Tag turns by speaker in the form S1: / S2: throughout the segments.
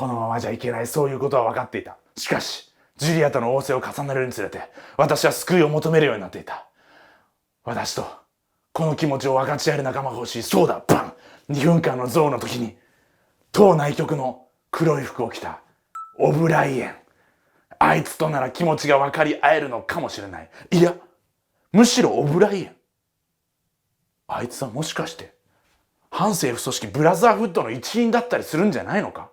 S1: このままじゃいけない、そういうことは分かっていた。しかし、ジュリアとの仰せを重ねるにつれて、私は救いを求めるようになっていた。私と、この気持ちを分かち合える仲間が欲しい。そうだ、バン !2 分間のゾウの時に、当内局の黒い服を着たオブライエン。あいつとなら気持ちが分かり合えるのかもしれない。いや、むしろオブライエン。あいつはもしかして、反政府組織ブラザーフッドの一員だったりするんじゃないのか？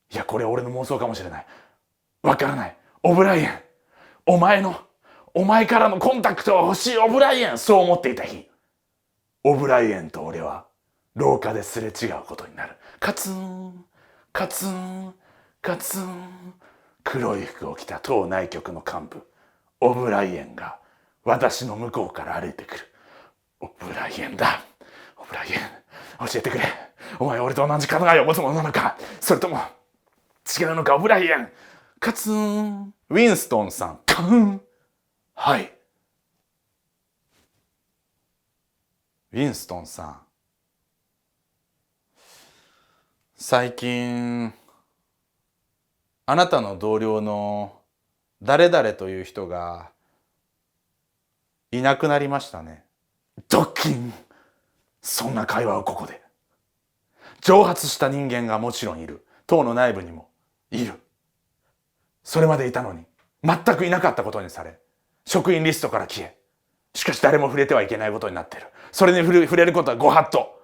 S1: いや、これは俺の妄想かもしれない。わからない。オブライエン。お前からのコンタクトが欲しいオブライエン。そう思っていた日、オブライエンと俺は廊下ですれ違うことになる。カツン、カツン、カツン。黒い服を着た党内局の幹部、オブライエンが私の向こうから歩いてくる。オブライエンだ。オブライエン、教えてくれ。お前俺と同じ考えを持つ者なのか、それとも違うのか、オブライエン。カツン。ウィンストンさん。カン。はい。ウィンストンさん。最近、あなたの同僚の誰々という人がいなくなりましたね。ドッキン。そんな会話をここで。蒸発した人間がもちろんいる。党の内部にもいる。それまでいたのに全くいなかったことにされ、職員リストから消え、しかし誰も触れてはいけないことになっている。それに触れることはご法度。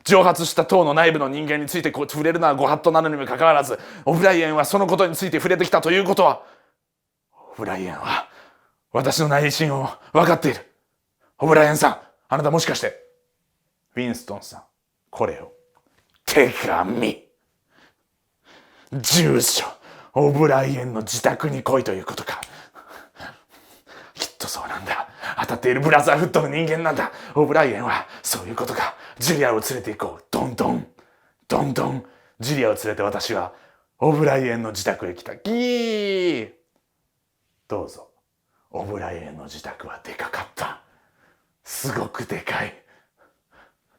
S1: 蒸発した党の内部の人間について触れるのはご法度なのにもかかわらず、オブライエンはそのことについて触れてきたということは、オブライエンは私の内心を分かっている。オブライエンさん、あなたもしかして。ウィンストンさん、これを。手紙。住所、オブライエンの自宅に来いということか。きっとそうなんだ。当たっているブラザーフッドの人間なんだ。オブライエンはそういうことか。ジュリアを連れて行こう。ドンドン、ドンドン。ジュリアを連れて私はオブライエンの自宅へ来た。ギー。どうぞ。オブライエンの自宅はでかかった。すごくでかい。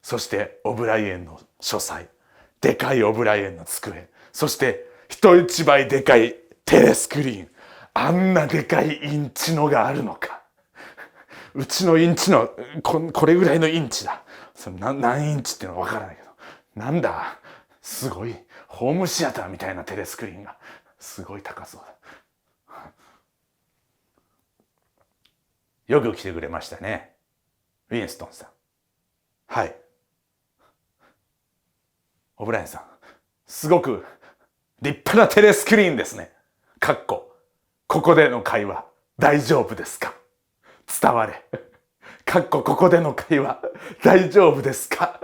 S1: そしてオブライエンの書斎、でかいオブライエンの机、そして人一倍でかいテレスクリーン。あんなでかいインチのがあるのか。うちのインチのこれぐらいのインチだ。その何インチっていうのは分からないけど、なんだ、すごいホームシアターみたいなテレスクリーンがすごい高そうだ。よく来てくれましたね、ウィンストンさん。はい。オブライエンさん、すごく立派なテレスクリーンですね。かっこ、ここでの会話大丈夫ですか？伝われ。かっこ、ここでの会話大丈夫ですか？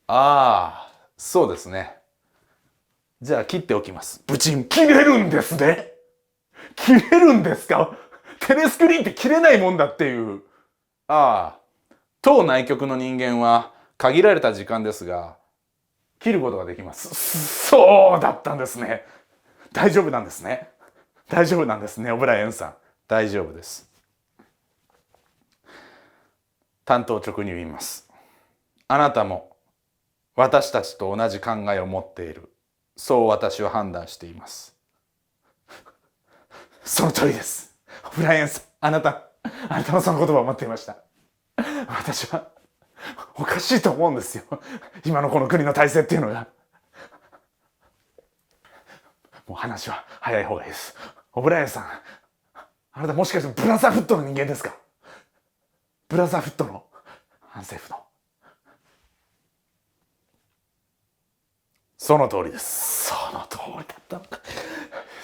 S1: ああ、そうですね。じゃあ切っておきます。ブチン。切れるんですね。切れるんですか？テレスクリーンって切れないもんだっていう。ああ、当内局の人間は限られた時間ですが、切ることができます。そうだったんですね。大丈夫なんですね。大丈夫なんですね、オブライエンさん。大丈夫です。単刀直入言います。あなたも私たちと同じ考えを持っている。そう私は判断しています。その通りです。オブライエンさん、あなたのその言葉を待っていました。私はおかしいと思うんですよ。今のこの国の体制っていうのが。もう話は早い方がいいです。オブライエンさん、あなたもしかしてブラザーフットの人間ですか？ブラザーフットの反政府の。その通りです。その通りだったのか。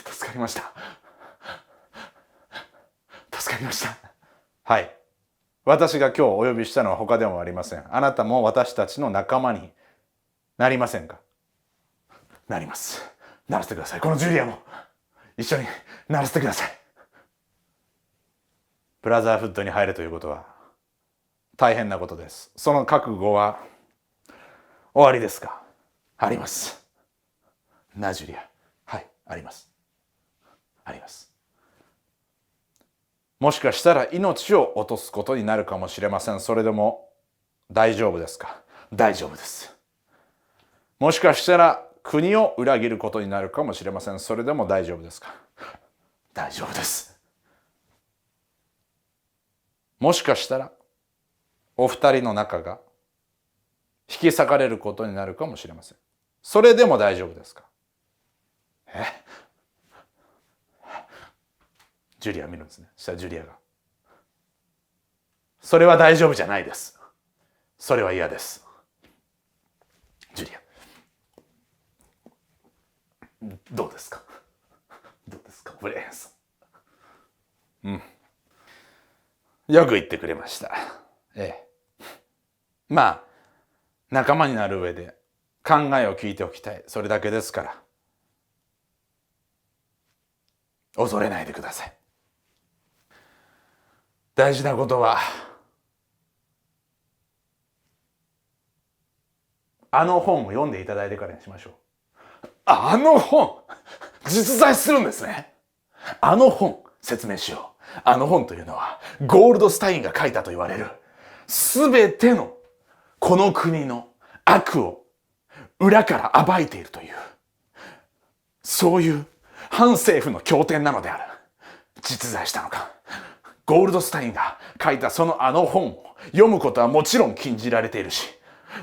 S1: 助かりました。助かりました。はい。私が今日お呼びしたのは他でもありません。あなたも私たちの仲間になりませんか？なります。ならせてください。このジュリアも一緒にならせてください。ブラザーフッドに入るということは大変なことです。その覚悟は終わりですか？あります。な、ジュリア。はい、あります。あります。もしかしたら命を落とすことになるかもしれません。それでも大丈夫ですか？大丈夫です。もしかしたら
S2: 国を裏切ることになるかもしれません。それでも大丈夫ですか？
S1: 大丈夫です。
S2: もしかしたらお二人の仲が引き裂かれることになるかもしれません。それでも大丈夫ですか？
S1: ジュリア見るんですね。そしたらジュリアが、それは大丈夫じゃないです。それは嫌です。ジュリア、どうですか？どうですかブレーンさん。
S2: よく言ってくれました。まあ仲間になる上で考えを聞いておきたい、それだけですから。
S1: 恐れないでください。大事なことは、あの本を読んでいただいてからにしましょう。あの本、実在するんですね。あの本、説明しよう。あの本というのはゴールドスタインが書いたと言われる、すべてのこの国の悪を裏から暴いているという、そういう反政府の経典なのである。実在したのか。ゴールドスタインが書いたあの本を読むことはもちろん禁じられているし、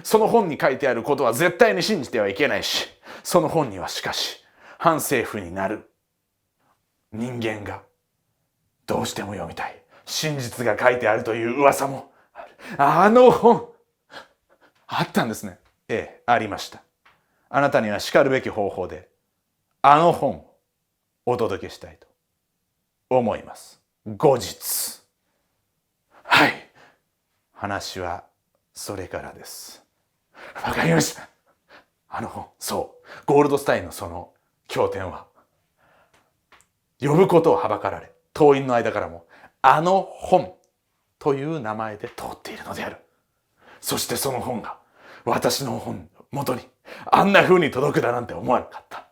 S1: その本に書いてあることは絶対に信じてはいけないし、その本にはしかし反政府になる人間がどうしても読みたい真実が書いてあるという噂もある。あの本あったんですね。ありました。あなたにはしかるべき方法であの本をお届けしたいと思います。後日。はい。話はそれからです。わかりました。あの本、そう。ゴールドスタインのその経典は、呼ぶことをはばかられ、党員の間からも、あの本という名前で通っているのである。そしてその本が、私の本元に、あんな風に届くだなんて思わなかった。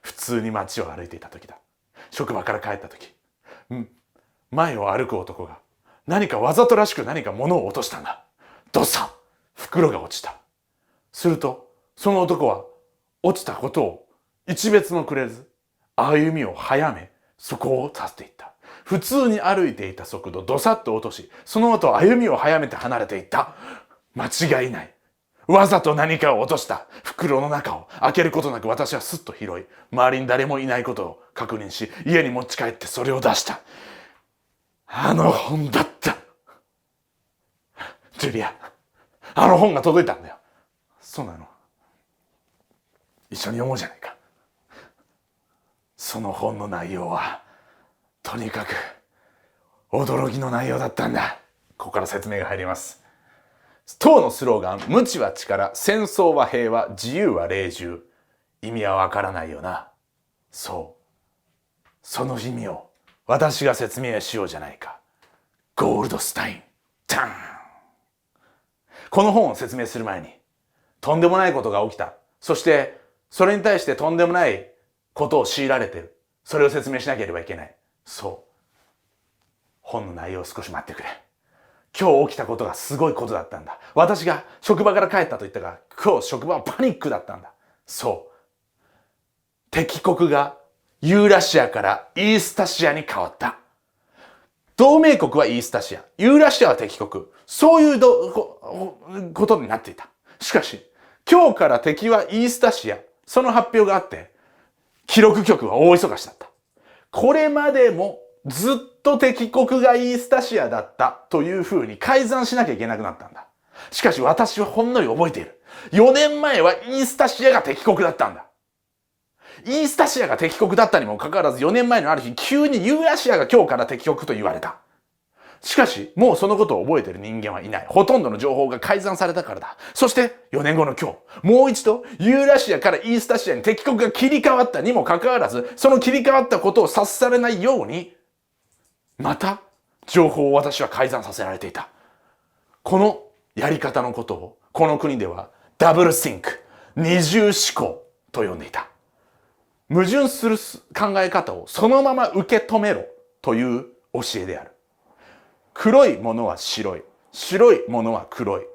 S1: 普通に街を歩いていた時だ。職場から帰った時、前を歩く男が何かわざとらしく何か物を落としたんだ。どさっ、袋が落ちた。するとその男は落ちたことを一別もくれず、歩みを早めそこを去っていった。普通に歩いていた速度どさっと落とし、その後歩みを早めて離れていった。間違いない。わざと何かを落とした。袋の中を開けることなく私はスッと拾い、周りに誰もいないことを確認し、家に持ち帰ってそれを出した。あの本だった。ジュリア、あの本が届いたんだよ。そうなの。一緒に読もうじゃないか。その本の内容はとにかく驚きの内容だったんだ。ここから説明が入ります。党のスローガン、無知は力、戦争は平和、自由は霊獣。意味はわからないよな。そう。その意味を私が説明しようじゃないか。ゴールドスタイン。タン。この本を説明する前に、とんでもないことが起きた。そして、それに対してとんでもないことを強いられている。それを説明しなければいけない。そう。本の内容を少し待ってくれ。今日起きたことがすごいことだったんだ。私が職場から帰ったと言ったが、今日職場はパニックだったんだ。そう。敵国がユーラシアからイースタシアに変わった。同盟国はイースタシア、ユーラシアは敵国。そういうことになっていた。しかし、今日から敵はイースタシア、その発表があって、記録局は大忙しだった。これまでもずっと敵国がイースタシアだったというふうに改ざんしなきゃいけなくなったんだ。しかし私はほんのり覚えている。4年前はイースタシアが敵国だったんだ。イースタシアが敵国だったにもかかわらず4年前のある日、急にユーラシアが今日から敵国と言われた。しかし、もうそのことを覚えている人間はいない。ほとんどの情報が改ざんされたからだ。そして4年後の今日、もう一度ユーラシアからイースタシアに敵国が切り替わったにもかかわらず、その切り替わったことを察されないように、また情報を私は改ざんさせられていた。このやり方のことをこの国ではダブルシンク、二重思考と呼んでいた。矛盾する考え方をそのまま受け止めろという教えである。黒いものは白い、白いものは黒い。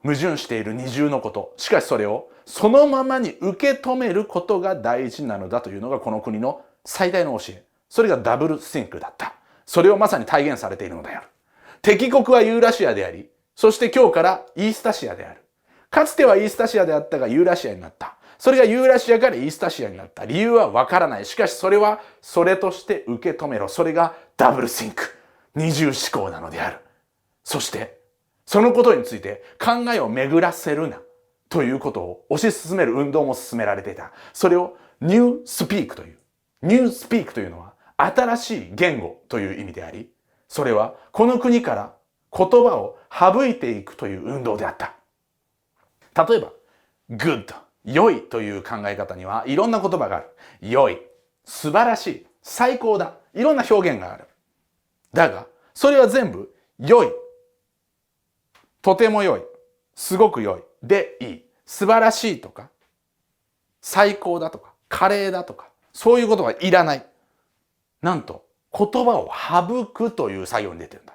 S1: 矛盾している二重のこと。しかしそれを
S2: そのままに受け止めることが大事なのだというのがこの国の最大の教え。それがダブルシンクだった。それをまさに体現されているのである。敵国はユーラシアであり、そして今日からイースタシアである。かつてはイースタシアであったがユーラシアになった。それがユーラシアからイースタシアになった。理由はわからない。しかしそれはそれとして受け止めろ。それがダブルシンク。二重思考なのである。そしてそのことについて考えを巡らせるなということを推し進める運動も進められていた。それをニュースピークという。ニュースピークというのは新しい言語という意味であり、それはこの国から言葉を省いていくという運動であった。例えば、good、良いという考え方にはいろんな言葉がある。良い、素晴らしい、最高だ。いろんな表現がある。だが、それは全部良い、とても良い、すごく良いでいい。素晴らしいとか、最高だとか、華麗だとか、そういうことはいらない。なんと、言葉を省くという作業に出てるんだ。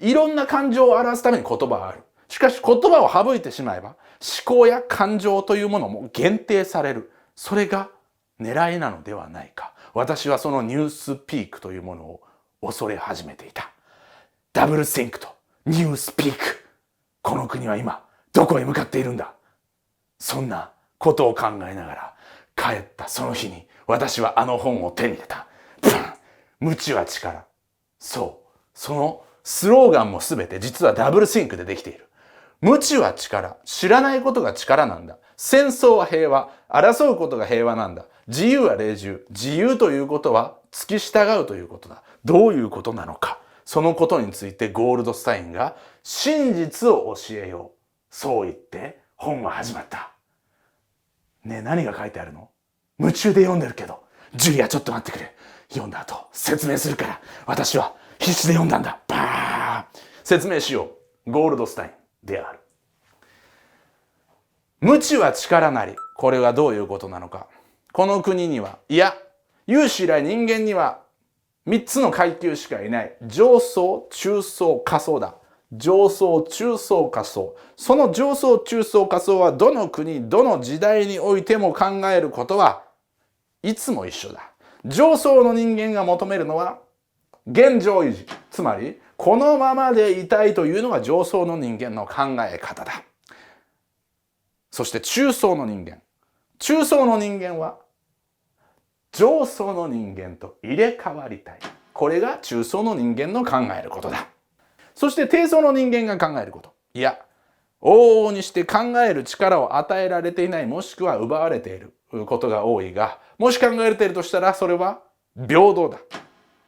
S2: いろんな感情を表すために言葉はある。しかし言葉を省いてしまえば、思考や感情というものも限定される。それが狙いなのではないか。私はそのニュースピークというものを恐れ始めていた。ダブルシンクとニュースピーク。この国は今、どこへ向かっているんだ。そんなことを考えながら帰ったその日に私はあの本を手に入れた。無知は力。そう。そのスローガンもすべて実はダブルシンクでできている。無知は力。知らないことが力なんだ。戦争は平和。争うことが平和なんだ。自由は霊獣。自由ということは付き従うということだ。どういうことなのか。そのことについてゴールドスタインが真実を教えよう。そう言って本は始まった。ねえ、何が書いてあるの？夢中で読んでるけど。ジュリア、ちょっと待ってくれ。読んだ後説明するから。私は必死で読んだんだ。バーン。説明しよう。ゴールドスタインである。無知は力なり。これはどういうことなのか。この国には、いや、有史以来人間には3つの階級しかいない。上層、中層、下層だ。上層、中層、下層。その上層、中層、下層はどの国、どの時代においても考えることはいつも一緒だ。上層の人間が求めるのは現状維持。つまり、このままでいたいというのが上層の人間の考え方だ。そして中層の人間。中層の人間は上層の人間と入れ替わりたい。これが中層の人間の考えることだ。そして低層の人間が考えること。いや、往々にして考える力を与えられていない、もしくは奪われていることが多いが、もし考えているとしたらそれは平等だ。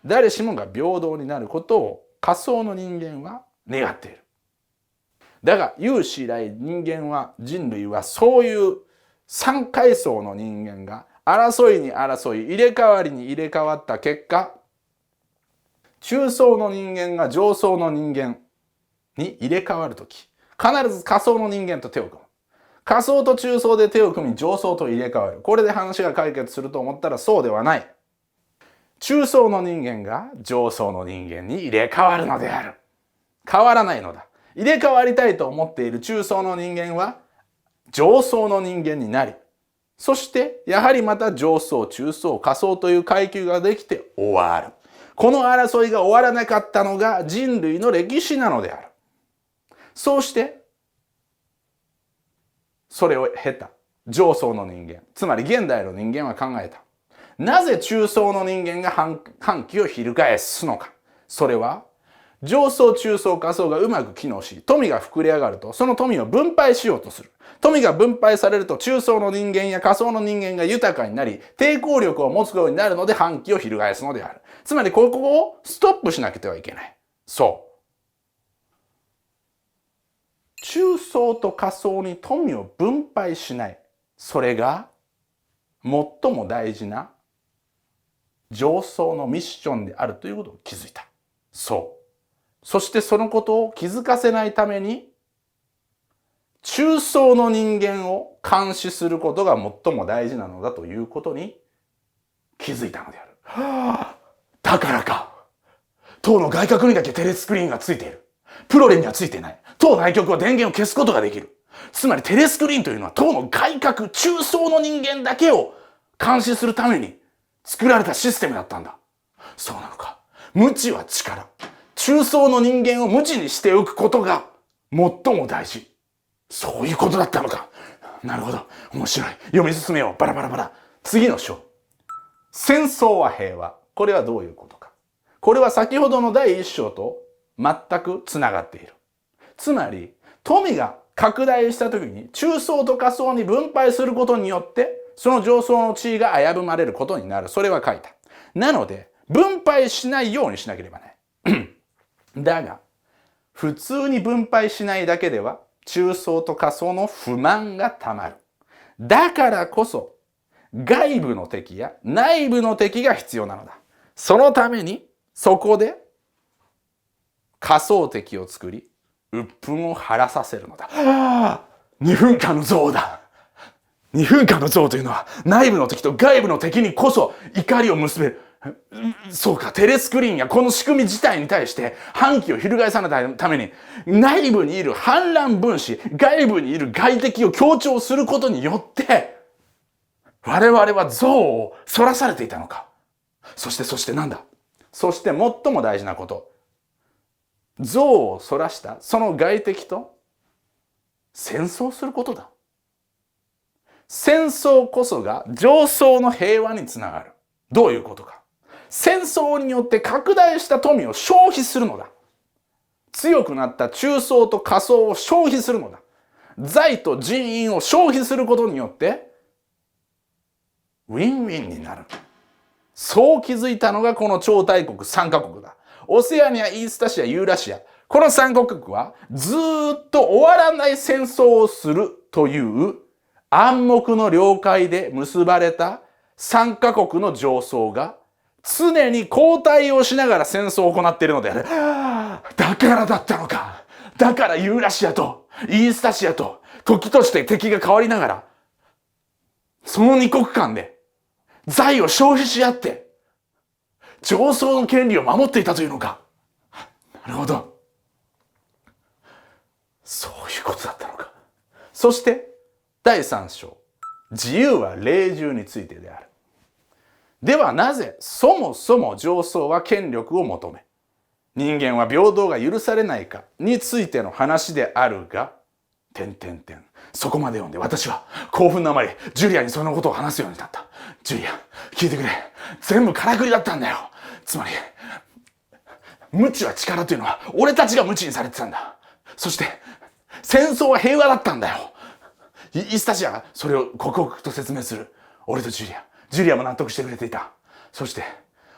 S2: 誰しもが平等になることを下層の人間は願っている。だが有史以来人類はそういう三階層の人間が争いに争い、入れ替わりに入れ替わった結果、中層の人間が上層の人間に入れ替わるとき、必ず下層の人間と手を組む。下層と中層で手を組み、上層と入れ替わる。これで話が解決すると思ったらそうではない。中層の人間が上層の人間に入れ替わるのである。変わらないのだ。入れ替わりたいと思っている中層の人間は上層の人間になり、そしてやはりまた上層、中層、下層という階級ができて終わる。この争いが終わらなかったのが人類の歴史なのである。そうしてそれを経た上層の人間、つまり現代の人間は考えた。なぜ中層の人間が反旗を翻すのか。それは上層、中層、下層がうまく機能し、富が膨れ上がると、その富を分配しようとする。富が分配されると、中層の人間や下層の人間が豊かになり、抵抗力を持つようになるので反旗を翻すのである。つまり、ここをストップしなくてはいけない。そう。中層と下層に富を分配しない。それが、最も大事な上層のミッションであるということを気づいた。そう。そしてそのことを気づかせないために、中層の人間を監視することが最も大事なのだということに気づいたのである。はあ、だからか。塔の外角にだけテレスクリーンがついている。プロレにはついていない。塔内極は電源を消すことができる。つまりテレスクリーンというのは塔の外角、中層の人間だけを監視するために作られたシステムだったんだ。そうなのか。無知は力。中層の人間を無知にしておくことが最も大事。そういうことだったのか。なるほど。面白い。読み進めよう。バラバラバラ。次の章。戦争は平和。これはどういうことか。これは先ほどの第一章と全くつながっている。つまり、富が拡大した時に中層と下層に分配することによって、その上層の地位が危ぶまれることになる。それは書いた。なので、分配しないようにしなければね。だが、普通に分配しないだけでは、中層と下層の不満がたまる。だからこそ、外部の敵や内部の敵が必要なのだ。そのために、そこで、仮想敵を作り、鬱憤を晴らさせるのだ。
S1: 2分間の憎悪だ。2分間の憎悪というのは内部の敵と外部の敵にこそ怒りを結べる。そうか、テレスクリーンやこの仕組み自体に対して反旗を翻さないために内部にいる反乱分子、外部にいる外敵を強調することによって我々は憎悪をそらされていたのか。そしてなんだ。
S2: そして最も大事なこと。憎悪をそらしたその外敵と戦争することだ。戦争こそが上層の平和につながる。どういうことか。戦争によって拡大した富を消費するのだ。強くなった中層と下層を消費するのだ。財と人員を消費することによってウィンウィンになる。そう気づいたのがこの超大国3カ国だ。オセアニア、イースタシア、ユーラシア。この3カ国はずーっと終わらない戦争をするという暗黙の了解で結ばれた3カ国の上層が常に交代をしながら戦争を行っているのである。
S1: だからだったのか。だからユーラシアとイースタシアと時として敵が変わりながらその2国間で財を消費し合って上層の権利を守っていたというのか。なるほど。そういうことだったのか。
S2: そして第3章、自由は霊獣についてである。ではなぜそもそも上層は権力を求め、人間は平等が許されないかについての話であるが、
S1: そこまで読んで私は興奮のあまりジュリアにそのことを話すようになった。ジュリア、聞いてくれ。全部からくりだったんだよ。つまり、無知は力というのは俺たちが無知にされてたんだ。そして、戦争は平和だったんだよ。イースタシアがそれを刻々と説明する。俺とジュリアも納得してくれていた。そして、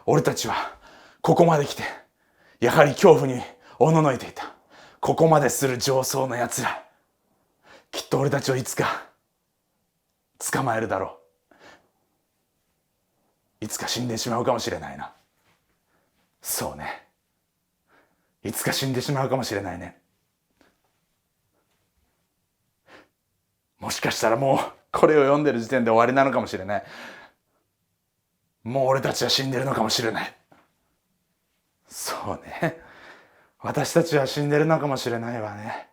S1: 俺たちはここまで来て、やはり恐怖におののいていた。ここまでする上層の奴ら。きっと俺たちをいつか捕まえるだろう。いつか死んでしまうかもしれないな。そうね。いつか死んでしまうかもしれないね。もしかしたらもうこれを読んでる時点で終わりなのかもしれない。もう俺たちは死んでるのかもしれない。そうね。私たちは死んでるのかもしれないわね。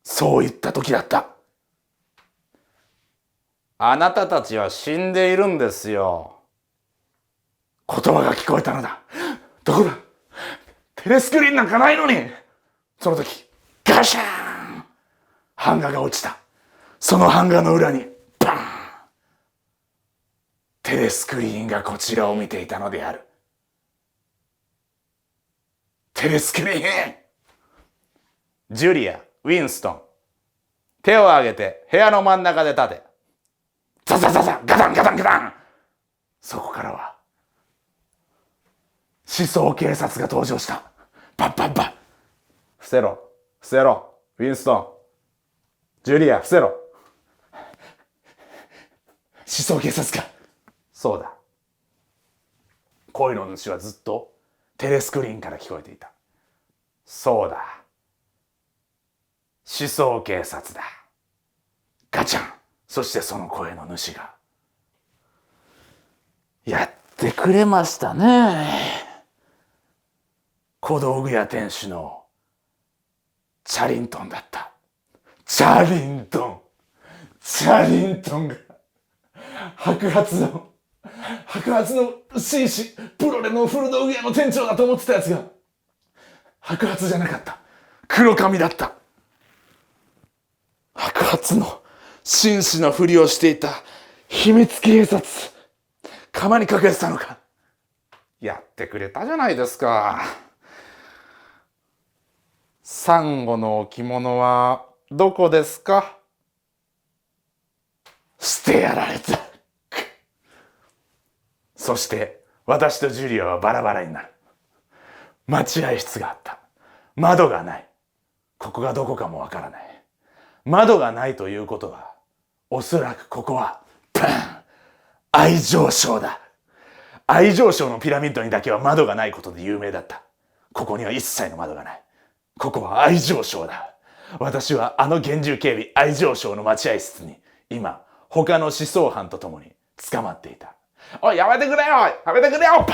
S1: そう言った時だった。
S2: あなたたちは死んでいるんですよ。
S1: 言葉が聞こえたのだ。どこだ。テレスクリーンなんかないのに。その時、ガシャーン。版画が落ちた。その版画の裏に、バーン。テレスクリーンがこちらを見ていたのである。テレスクリーン。
S2: ジュリア、ウィンストン。手を挙げて部屋の真ん中で立て。
S1: ザザザザ、ガタンガタンガタン。そこからは、思想警察が登場した。バッバッバッ。
S2: 伏せろ、伏せろ、ウィンストン。ジュリア、伏せろ。
S1: 思想警察か。
S2: そうだ。
S1: 声の主はずっとテレスクリーンから聞こえていた。
S2: そうだ。
S1: 思想警察だ。ガチャン。そしてその声の主が。やってくれましたね。小道具屋店主のチャリントンだった。チャリントンが白髪の紳士プロレの古道具屋の店長だと思ってたやつが白髪じゃなかった。黒髪だった。白髪の紳士のふりをしていた秘密警察。釜に隠れてたのか。
S2: やってくれたじゃないですか。サンゴの置物はどこですか？
S1: してやられた。そして私とジュリアはバラバラになる。待合室があった。窓がない。ここがどこかもわからない。窓がないということは、おそらくここは愛情礁だ。愛情礁のピラミッドにだけは窓がないことで有名だった。ここには一切の窓がない。ここは愛情礁だ。私はあの厳重警備愛情礁の待合室に今他の思想犯と共に捕まっていた。おい、やめてくれよ、やめてくれよ。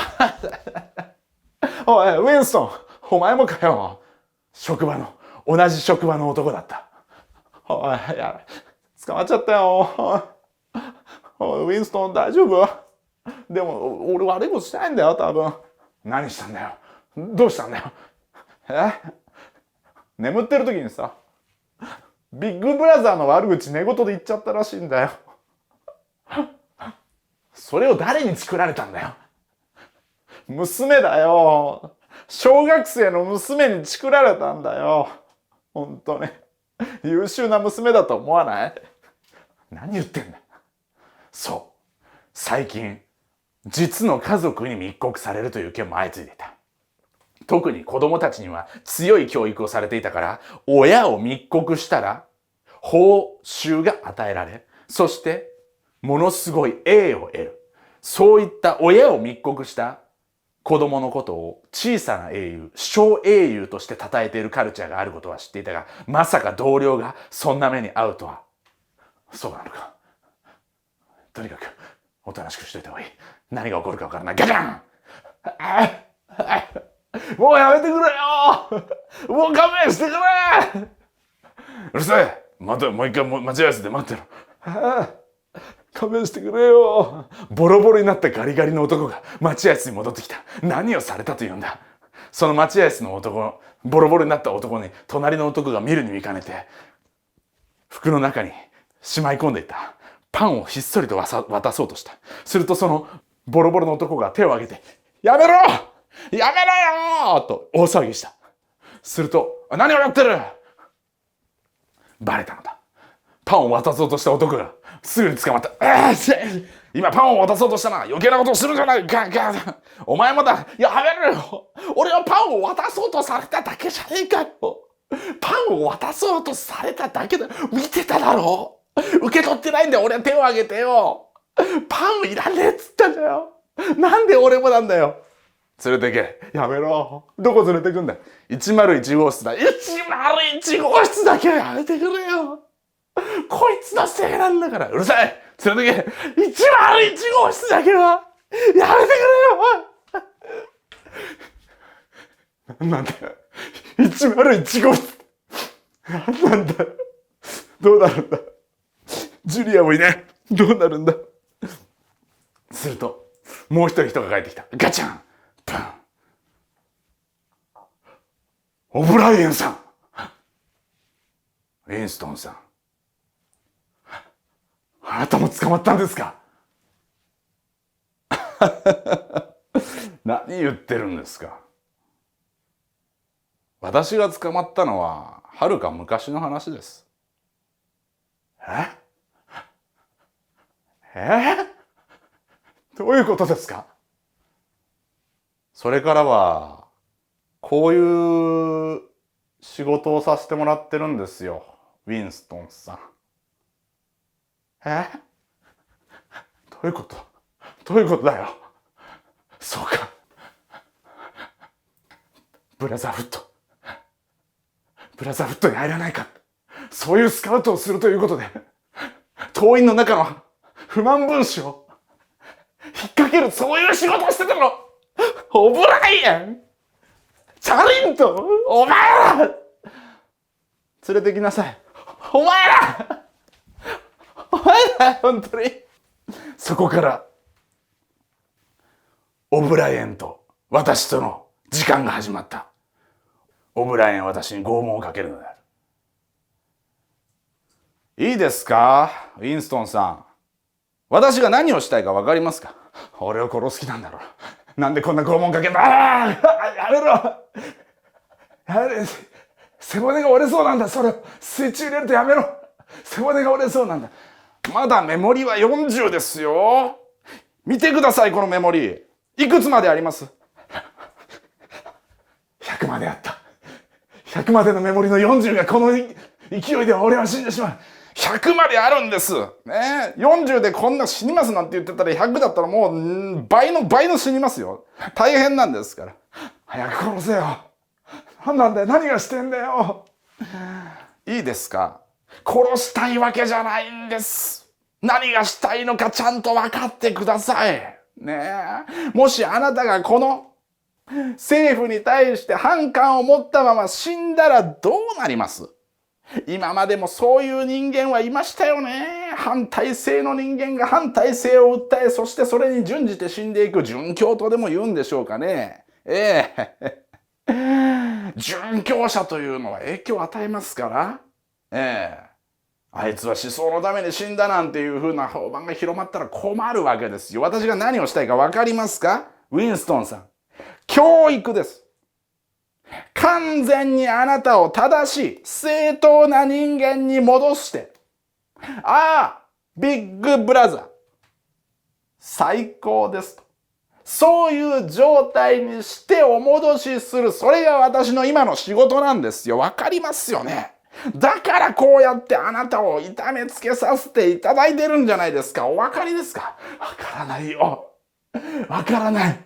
S1: おい、ウィンストン、お前もかよ。同じ職場の男だった。おい、捕まっちゃったよ。おい、ウィンストン大丈夫？でも俺悪いことしてないんだよ、多分。何したんだよ。どうしたんだよ。
S2: 眠ってる時にさ、ビッグブラザーの悪口寝言で言っちゃったらしいんだよ。
S1: それを誰に作られたんだよ。
S2: 娘だよ。小学生の娘にチクられたんだよ。本当に優秀な娘だと思わない？
S1: 何言ってんだ。そう、最近実の家族に密告されるという件も相次いでいた。特に子供たちには強い教育をされていたから、親を密告したら報酬が与えられ、そしてものすごい栄を得る。そういった親を密告した子供のことを小さな英雄、小英雄として称えているカルチャーがあることは知っていたが、まさか同僚がそんな目に遭うとは。そうなのか。とにかくおとなしくしといた方がいい。何が起こるかわからない。ガチャン！もうやめてくれよ。もう勘弁してくれ。うるさい。もう一回待ち合わせで待ってろ。勘弁してくれよ。ボロボロになったガリガリの男が待合室に戻ってきた。何をされたというんだ。その待合室の男、ボロボロになった男に隣の男が見るに見かねて、服の中にしまい込んでいたパンをひっそりと渡そうとした。するとそのボロボロの男が手を挙げて、やめろ！やめろよ！と大騒ぎした。すると、何をやってる！バレたのだ。パンを渡そうとした男がすぐに捕まった。今パンを渡そうとしたな。余計なことをするんじゃない。お前もだ。やめろよ。俺はパンを渡そうとされただけじゃねえかよ。パンを渡そうとされただけだ。見てただろ。受け取ってないんだよ。俺は手を挙げてよ。パンいらねえっつったんだよ。なんで俺もなんだよ。連れてけ。やめろ。どこ連れてくんだ。101号室だ。101号室だけはやめてくれよ。こいつのせいなんだから。うるさい。連れてけ。101号室だけはやめてくれよ。なんだよ。101号室。なんだよ。どうなるんだ。ジュリアもいない。どうなるんだ。すると、もう一人が帰ってきた。ガチャン。パン。オブライエンさん。ウィンストンさん。あなたも捕まったんですか？何言ってるんですか？私が捕まったのははるか昔の話です。どういうことですか？それからはこういう仕事をさせてもらってるんですよ、ウィンストンさん。どういうこと？どういうことだよ。そうか。ブラザーフットに入らないか。そういうスカウトをするということで、党員の中の不満分子を引っ掛ける、そういう仕事をしてたの。オブライエン、チャリントン、お前ら連れてきなさい。
S2: お前ら本当に。
S1: そこからオブライエンと私との時間が始まった。オブライエンは私に拷問をかけるのである。
S2: いいですかウィンストンさん。私が何をしたいか分かりますか？
S1: 俺を殺す気なんだろう。なんでこんな拷問かけんだ。やめろ。やめろ。背骨が折れそうなんだ。それを水中入れるとやめろ。背骨が折れそうなんだ。
S2: まだメモリは40ですよ。見てください、このメモリ。いくつまであります？
S1: 100 まであった。100までのメモリの40がこの勢いでは俺は死んでしまう。
S2: 100まであるんです。ね、40でこんな死にますなんて言ってたら100だったらもう倍の死にますよ。大変なんですから。
S1: 早く殺せよ。何なんだよ。何がしてんだよ。
S2: いいですか？殺したいわけじゃないんです。何がしたいのかちゃんと分かってください。ねえ。もしあなたがこの政府に対して反感を持ったまま死んだらどうなります？今までもそういう人間はいましたよね。反体制の人間が反体制を訴え、そしてそれに準じて死んでいく殉教とでも言うんでしょうかね。殉教者というのは影響を与えますから。あいつは思想のために死んだなんていう風な評判が広まったら困るわけですよ。私が何をしたいか分かりますか？ウィンストンさん。教育です。完全にあなたを正しい、正当な人間に戻して、ああ、ビッグブラザー、最高ですと。そういう状態にしてお戻しする。それが私の今の仕事なんですよ。わかりますよね。だからこうやってあなたを痛めつけさせていただいてるんじゃないですか。お分かりですか？
S1: わからないよ。わからない。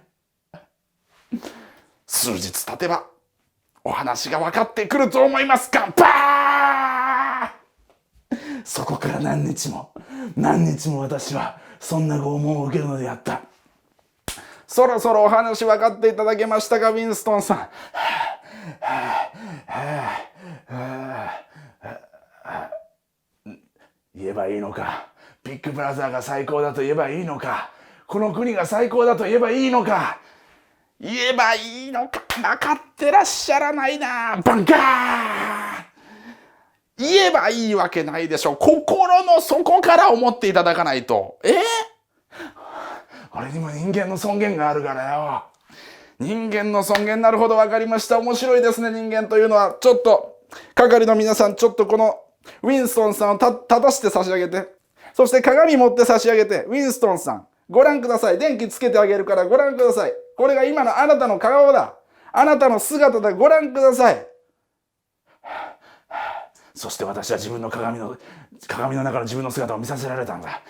S2: 数日経てばお話が分かってくると思いますか？バー
S1: ン！そこから何日も私はそんな拷問を受けるのであった。
S2: そろそろお話分かっていただけましたか、ウィンストンさん。
S1: 言えばいいのか。ビッグブラザーが最高だと言えばいいのか。この国が最高だと言えばいいのか。
S2: 言えばいいのか。分かってらっしゃらないな。バンカー。言えばいいわけないでしょ。心の底から思っていただかないと。
S1: 俺にも人間の尊厳があるからよ。
S2: 人間の尊厳、なるほど、分かりました。面白いですね、人間というのは。ちょっと係の皆さん、ちょっとこのウィンストンさんを立たして差し上げて、そして鏡持って差し上げて、ウィンストンさんご覧ください。電気つけてあげるからご覧ください。これが今のあなたの顔だ。あなたの姿だ。ご覧ください。
S1: そして私は自分の鏡の中の自分の姿を見させられたんだ。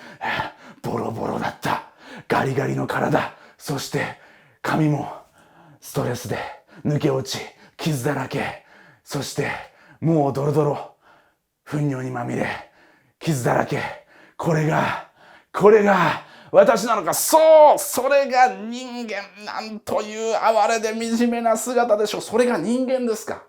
S1: ボロボロだった。ガリガリの体、そして髪もストレスで抜け落ち、傷だらけ、そしてもうドロドロ、糞尿にまみれ、傷だらけ。これが私なのか。そう、それが人間。なんという哀れで惨めな姿でしょう。それが人間ですか。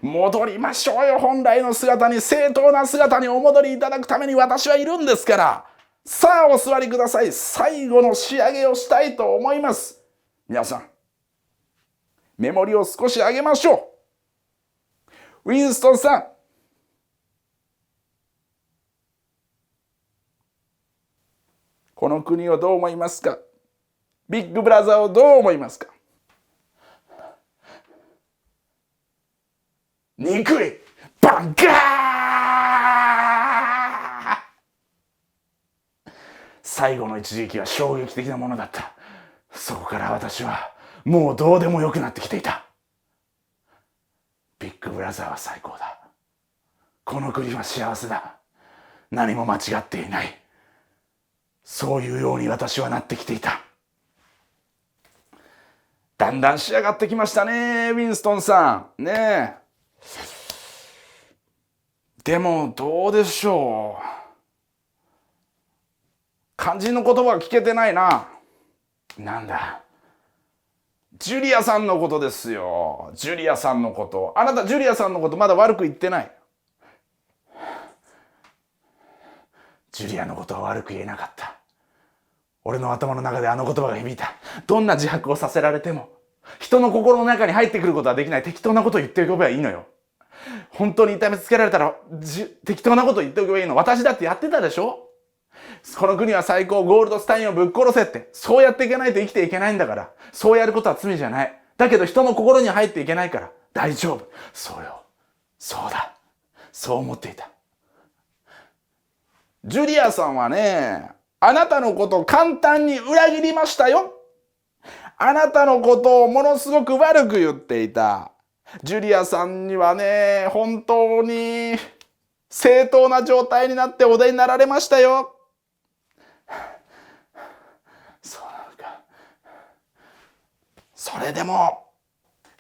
S1: 戻りましょうよ。本来の姿に、正当な姿にお戻りいただくために私はいるんですから。さあお座りください。最後の仕上げをしたいと思います。皆さん、メモリを少し上げましょう。ウィンストンさん、この国をどう思いますか？ビッグブラザーをどう思いますか？憎い。バンカー。最後の一撃は衝撃的なものだった。そこから私はもうどうでもよくなってきていた。ビッグブラザーは最高だ。この国は幸せだ。何も間違っていない。そういうように私はなってきていた。
S2: だんだん仕上がってきましたね、ウィンストンさん。ねえ。でもどうでしょう。肝心の言葉は聞けてないな。
S1: なんだ。
S2: ジュリアさんのことですよ。ジュリアさんのこと。あなたジュリアさんのことまだ悪く言ってない。
S1: ジュリアのことは悪く言えなかった。俺の頭の中であの言葉が響いた。どんな自白をさせられても、人の心の中に入ってくることはできない。適当なことを言っておけばいいのよ。本当に痛めつけられたら、適当なことを言っておけばいいの。私だってやってたでしょ。この国は最高、ゴールドスタインをぶっ殺せって。そうやっていけないと生きていけないんだから。そうやることは罪じゃない。だけど人の心に入っていけないから。大丈夫。そうよ。そうだ。そう思っていた。ジュリアさんはね、あなたのことを簡単に裏切りましたよ。あなたのことをものすごく悪く言っていた。ジュリアさんにはね、本当に正当な状態になってお出になられましたよ。そうなのか。それでも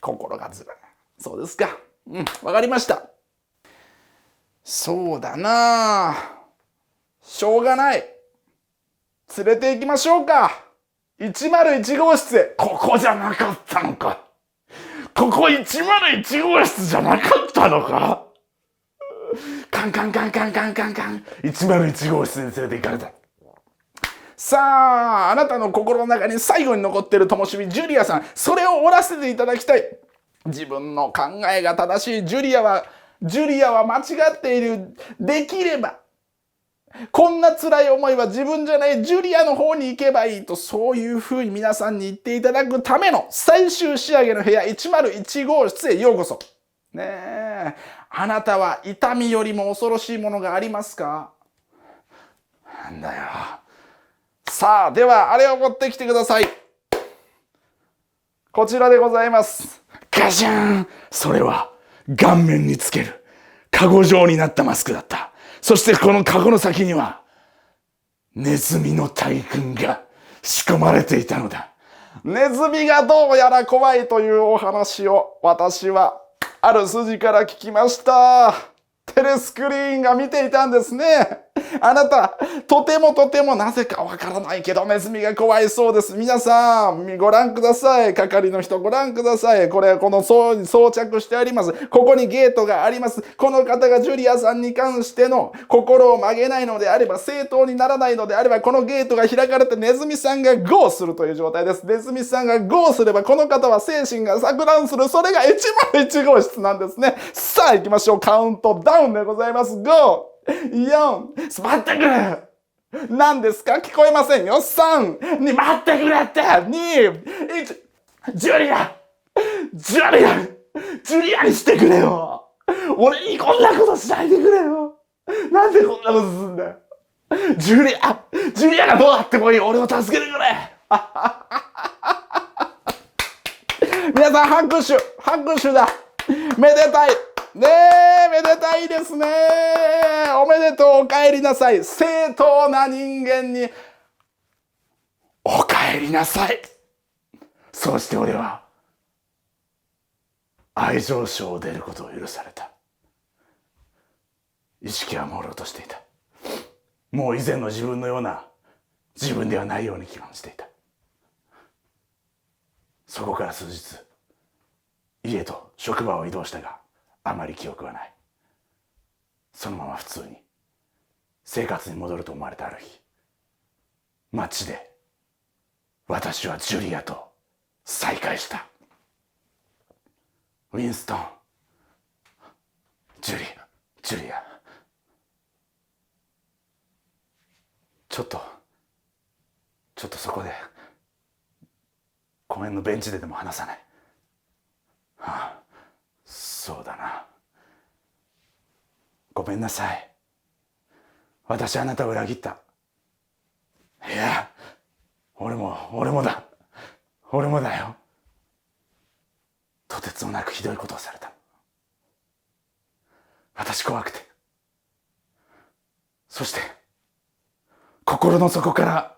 S1: 心がずるい。そうですか。わかりました。そうだな。しょうがない。連れて行きましょうか。101号室へ。ここじゃなかったのか。ここ101号室じゃなかったのか。カンカンカンカンカンカンカン。101号室に連れて行かれた。
S2: さあ、あなたの心の中に最後に残っている灯火、ジュリアさん、それを折らせていただきたい。自分の考えが正しい。ジュリアは間違っている。できればこんな辛い思いは自分じゃないジュリアの方に行けばいいと、そういうふうに皆さんに言っていただくための最終仕上げの部屋101号室へようこそ。ねえ、あなたは痛みよりも恐ろしいものがありますか？
S1: なんだよ。
S2: さあ、ではあれを持ってきてください。こちらでございます。
S1: ガシャーン。それは顔面につけるカゴ状になったマスクだった。そしてこのカゴの先にはネズミの大群が仕込まれていたのだ。
S2: ネズミがどうやら怖いというお話を私はある筋から聞きました。テレスクリーンが見ていたんですね。あなた、とてもなぜかわからないけどネズミが怖いそうです。皆さん、ご覧ください。係の人ご覧ください。この層に装着してあります。ここにゲートがあります。この方がジュリアさんに関しての心を曲げないのであれば、正当にならないのであれば、このゲートが開かれてネズミさんがゴーするという状態です。ネズミさんがゴーすれば、この方は精神が錯乱する。それが101号室なんですね。さあ行きましょう。カウントダウンでございます。5、4、
S1: 待ってくれ。
S2: 何ですか？聞こえませんよ。3、
S1: 待ってくれって。
S2: 2、1。
S1: ジュリアにしてくれよ。俺にこんなことしないでくれよ。なんでこんなことすんだよ。ジュリアがどうなってもいい。俺を助けてくれ。
S2: 皆さん拍手だ。めでたい。ねえ、めでたいですね。おめでとう。お帰りなさい。正当な人間に
S1: お帰りなさい。そうして俺は愛情賞を出ることを許された。意識は朦朧としていた。もう以前の自分のような自分ではないように気がしていた。そこから数日、家と職場を移動したがあまり記憶はない。そのまま普通に生活に戻ると思われたある日、街で私はジュリアと再会した。ウィンストン、ジュリア、ちょっとそこで公園のベンチででも話さない？はあ、そうだな。ごめんなさい。私あなたを裏切った。いや、俺もだ。俺もだよ。とてつもなくひどいことをされた。私怖くて。そして心の底から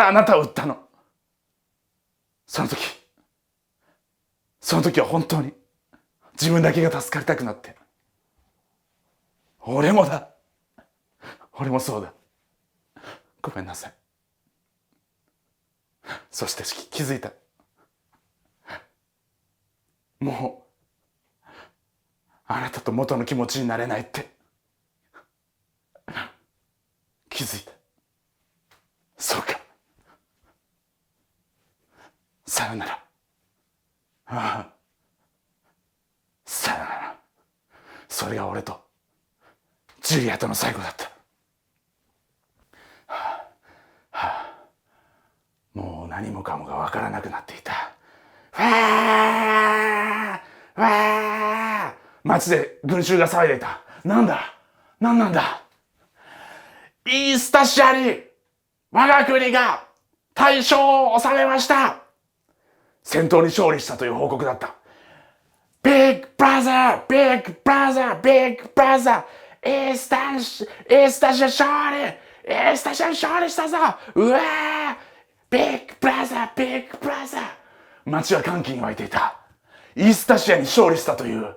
S1: あなたを撃ったの。その時は本当に自分だけが助かりたくなって。俺もそうだ。ごめんなさい。そして気づいた。もうあなたと元の気持ちになれないって。気づいた。そうか。さよなら。ああ。さよなら。それが俺とジュリアとの最後だった。もう何もかもがわからなくなっていた。わーわー、街で群衆が騒いでいた。なんだ、なんなんだ。イースタシアに我が国が大勝を収めました。戦闘に勝利したという報告だった。ビッグブラザー、ビッグブラザー、ビッグブラザー、イースタシア勝利、イースタシア勝利したぞ。うわー、ビッグブラザー、ビッグブラザー。街は歓喜に沸いていた。イースタシアに勝利したという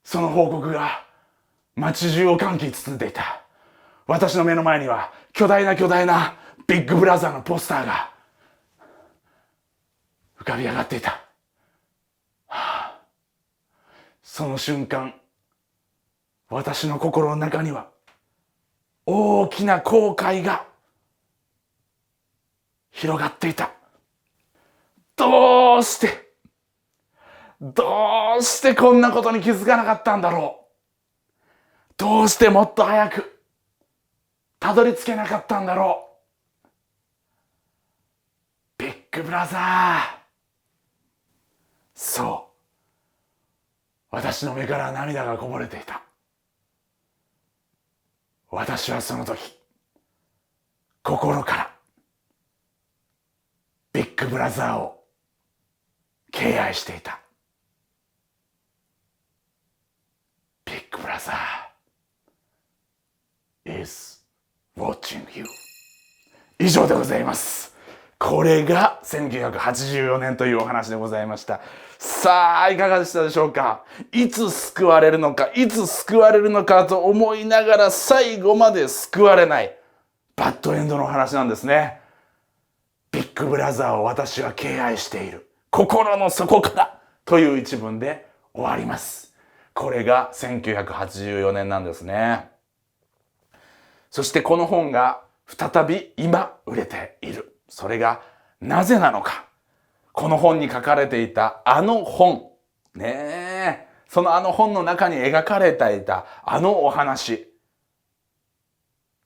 S1: その報告が街中を歓喜に包んでいた。私の目の前には巨大なビッグブラザーのポスターが浮かび上がっていた。その瞬間、私の心の中には大きな後悔が広がっていた。どうしてこんなことに気づかなかったんだろう。どうしてもっと早くたどり着けなかったんだろう。ビッグブラザー。そう。私の目から涙がこぼれていた。私はその時、心からビッグブラザーを敬愛していた。ビッグブラザー is watching you。 以上でございます。これが1984年というお話でございました。さあ、いかがでしたでしょうか。いつ救われるのかと思いながら最後まで救われないバッドエンドの話なんですね。ビッグブラザーを私は敬愛している。心の底からという一文で終わります。これが1984年なんですね。そしてこの本が再び今売れている。それがなぜなのか。この本に書かれていたあの本。ねえ。そのあの本の中に描かれていたあのお話。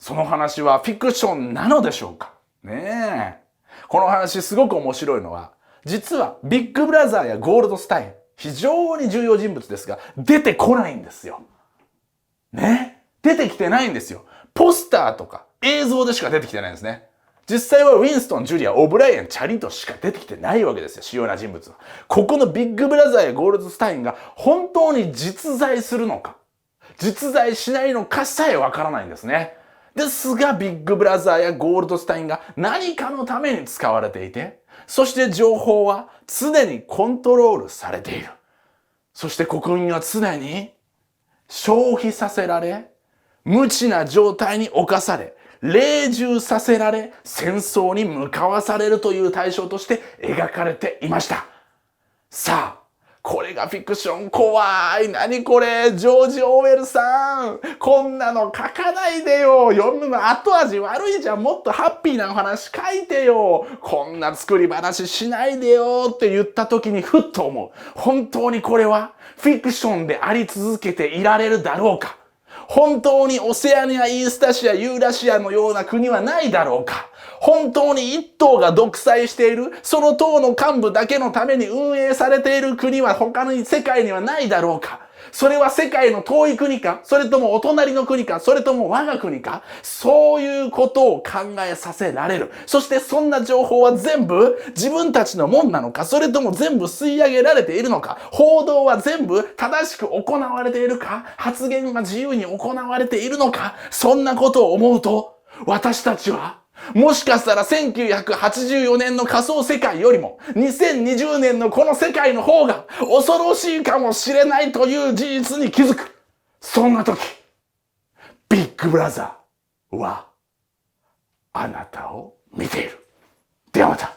S1: その話はフィクションなのでしょうか。ねえ。この話すごく面白いのは、実はビッグブラザーやゴールドスタイン、非常に重要人物ですが、出てこないんですよ。ね。出てきてないんですよ。ポスターとか映像でしか出てきてないんですね。実際はウィンストン、ジュリア、オブライエン、チャリントしか出てきてないわけですよ。主要な人物は。ここのビッグブラザーやゴールドスタインが本当に実在するのか、実在しないのかさえわからないんですね。ですが、ビッグブラザーやゴールドスタインが何かのために使われていて、そして情報は常にコントロールされている。そして国民は常に消費させられ、無知な状態に侵され、隷従させられ、戦争に向かわされるという対象として描かれていました。さあ、これがフィクション。怖い。何これ、ジョージ・オーウェルさん。こんなの書かないでよ。読むの後味悪いじゃん。もっとハッピーなお話書いてよ。こんな作り話しないでよって言った時にふっと思う。本当にこれはフィクションであり続けていられるだろうか。本当にオセアニア、イースタシア、ユーラシアのような国はないだろうか。本当に一党が独裁している、その党の幹部だけのために運営されている国は他に世界にはないだろうか。それは世界の遠い国か、それともお隣の国か、それとも我が国か。そういうことを考えさせられる。そしてそんな情報は全部自分たちのもんなのか、それとも全部吸い上げられているのか、報道は全部正しく行われているか、発言が自由に行われているのか、そんなことを思うと、私たちはもしかしたら1984年の仮想世界よりも2020年のこの世界の方が恐ろしいかもしれないという事実に気づく。そんな時、ビッグブラザーはあなたを見ている。ではまた。